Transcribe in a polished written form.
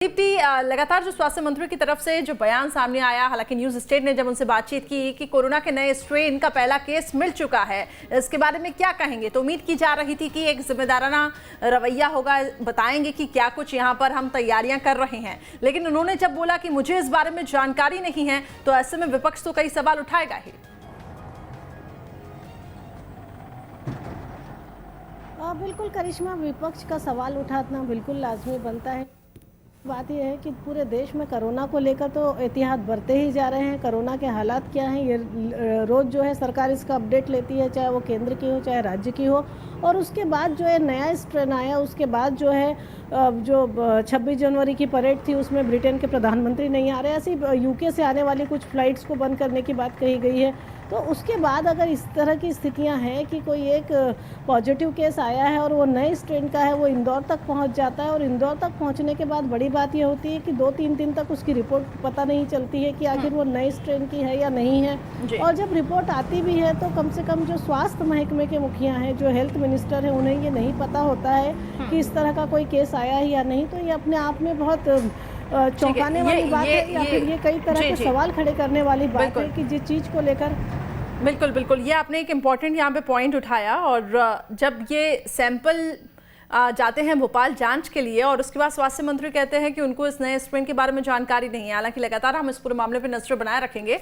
दीप्ति, लगातार जो स्वास्थ्य मंत्री की तरफ से जो बयान सामने आया, हालांकि न्यूज स्टेट ने जब उनसे बातचीत की कि कोरोना के नए स्ट्रेन का पहला केस मिल चुका है, इसके बारे में क्या कहेंगे? तो उम्मीद की जा रही थी कि एक जिम्मेदाराना रवैया होगा, बताएंगे कि क्या कुछ यहाँ पर हम तैयारियां कर रहे हैं, लेकिन उन्होंने जब बोला कि मुझे इस बारे में जानकारी नहीं है, तो ऐसे में विपक्ष तो कई सवाल उठाएगा ही। बिल्कुल करिश्मा, विपक्ष का सवाल उठाना बिल्कुल लाजमी बनता है। बात यह है कि पूरे देश में कोरोना को लेकर तो एहतियात बरते ही जा रहे हैं। कोरोना के हालात क्या हैं, ये रोज़ जो है सरकार इसका अपडेट लेती है, चाहे वो केंद्र की हो चाहे राज्य की हो। और उसके बाद जो है नया स्ट्रेन आया, उसके बाद जो है जो 26 जनवरी की परेड थी उसमें ब्रिटेन के प्रधानमंत्री नहीं आ रहे, ऐसी यूके से आने वाली कुछ फ्लाइट्स को बंद करने की बात कही गई है। तो उसके बाद अगर इस तरह की स्थितियां हैं कि कोई एक पॉजिटिव केस आया है और वो नए स्ट्रेन का है, वो इंदौर तक पहुंच जाता है और इंदौर तक पहुंचने के बाद बड़ी बात ये होती है कि 2-3 दिन तक उसकी रिपोर्ट पता नहीं चलती है कि आखिर वो नए स्ट्रेन की है या नहीं है। और जब रिपोर्ट आती भी है तो कम से कम जो स्वास्थ्य महकमे के मुखिया हैं, जो हेल्थ मिनिस्टर हैं, उन्हें ये नहीं पता होता है कि इस तरह का कोई केस आया है या नहीं। तो ये अपने आप में बहुत चौंकाने वाली बात है या फिर ये कई तरह के सवाल खड़े करने वाली बात है कि जिस चीज़ को लेकर। बिल्कुल बिल्कुल, ये आपने एक इम्पॉर्टेंट यहाँ पे पॉइंट उठाया। और जब ये सैंपल जाते हैं भोपाल जांच के लिए और उसके बाद स्वास्थ्य मंत्री कहते हैं कि उनको इस नए स्ट्रेन के बारे में जानकारी नहीं है, हालांकि लगातार हम इस पूरे मामले पर नजर बनाए रखेंगे।